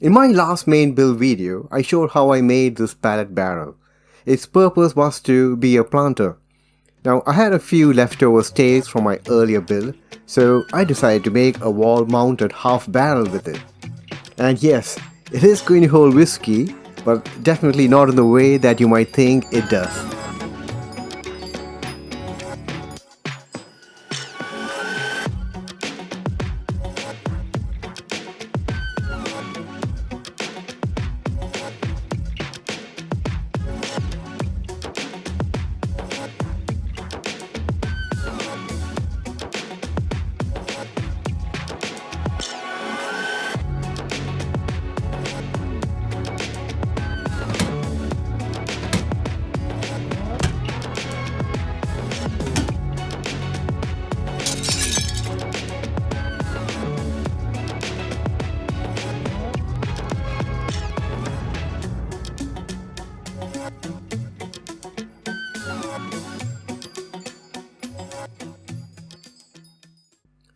In my last main build video, I showed how I made this pallet barrel. Its purpose was to be a planter. Now I had a few leftover staves from my earlier build, so I decided to make a wall mounted half barrel with it. And yes, it is going to hold whiskey, but definitely not in the way that you might think it does.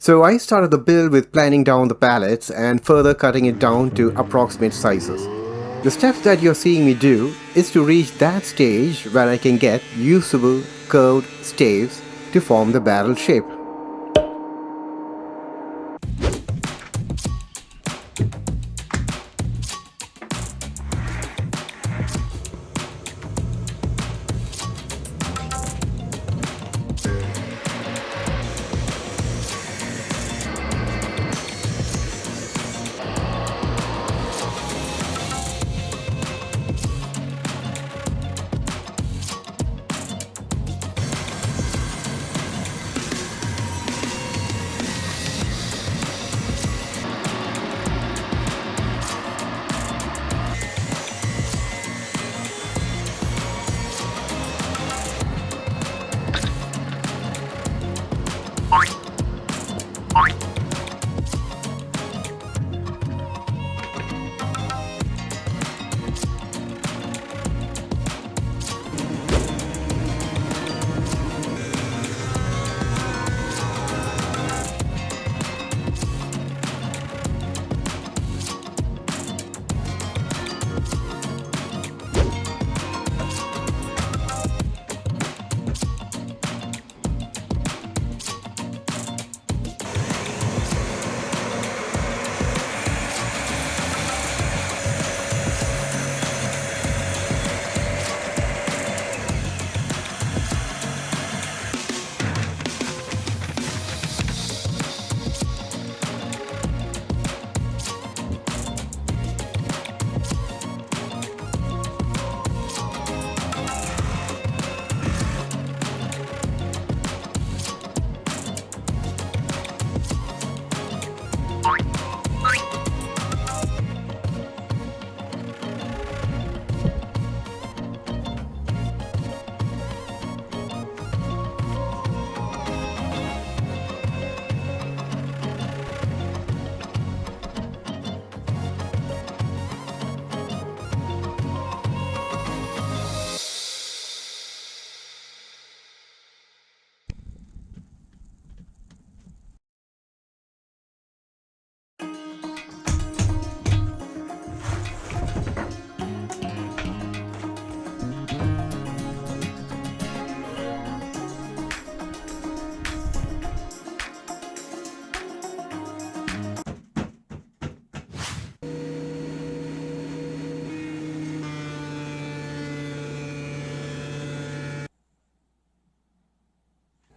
So I started the build with planing down the pallets and further cutting it down to approximate sizes. The steps that you're seeing me do is to reach that stage where I can get usable curved staves to form the barrel shape.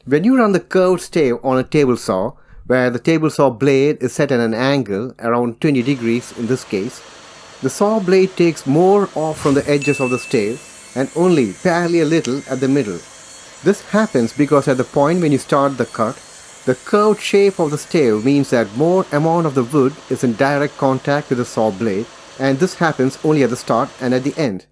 When you run the curved stave on a table saw, where the table saw blade is set at an angle around 20 degrees in this case, the saw blade takes more off from the edges of the stave and only barely a little at the middle. This happens because at the point when you start the cut, the curved shape of the stave means that more amount of the wood is in direct contact with the saw blade, and this happens only at the start and at the end.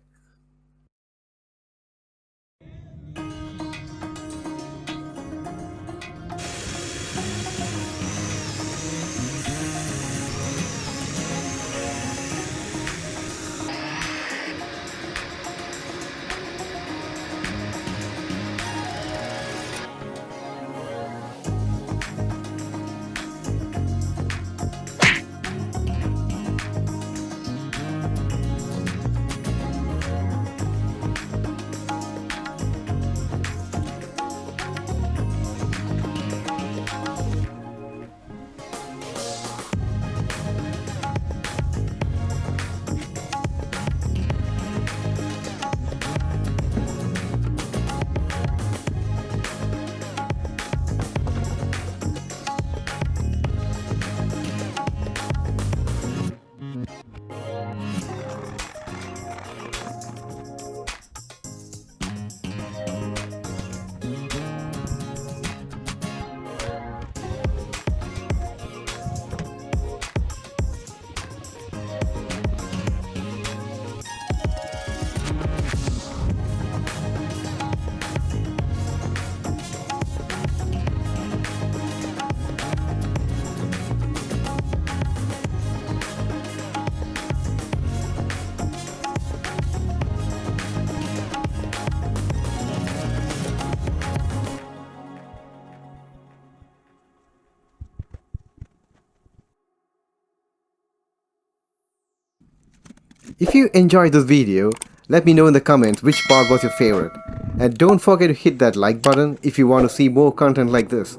If you enjoyed this video, let me know in the comments which part was your favorite. And don't forget to hit that like button if you want to see more content like this.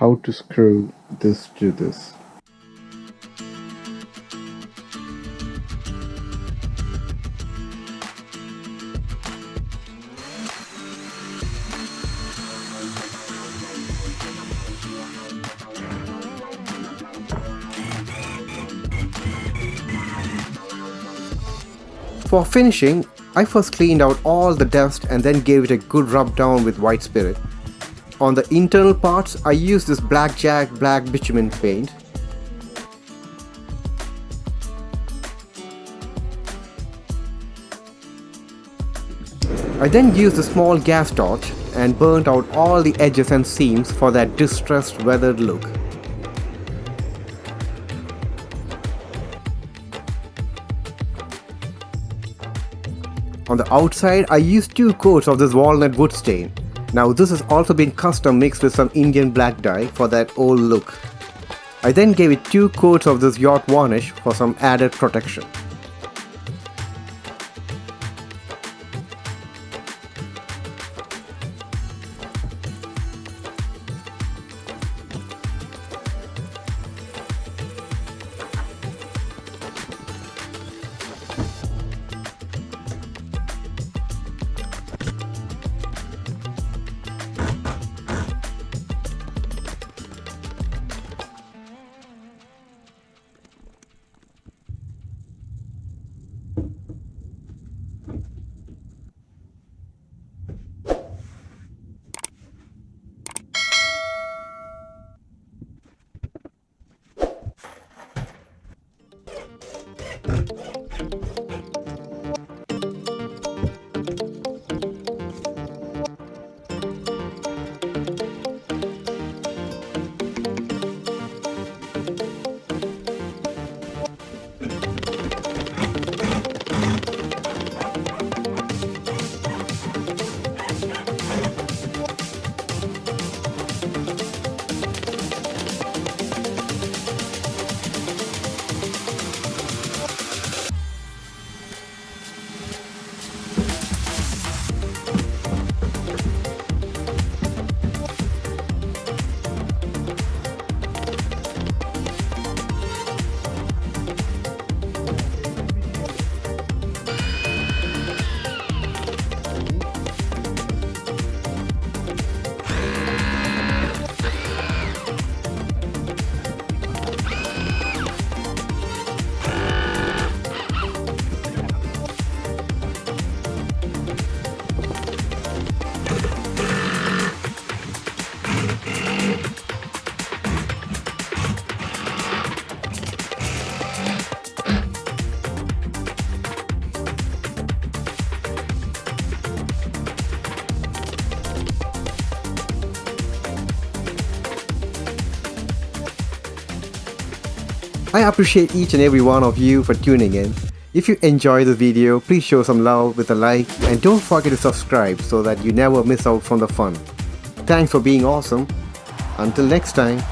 How to screw this to this. For finishing, I first cleaned out all the dust and then gave it a good rub down with white spirit. On the internal parts, I used this Blackjack black bitumen paint. I then used a small gas torch and burnt out all the edges and seams for that distressed, weathered look. On the outside, I used 2 coats of this walnut wood stain. Now this has also been custom mixed with some Indian black dye for that old look. I then gave it 2 coats of this yacht varnish for some added protection. I appreciate each and every one of you for tuning in. If you enjoyed the video, please show some love with a like and don't forget to subscribe so that you never miss out from the fun. Thanks for being awesome. Until next time.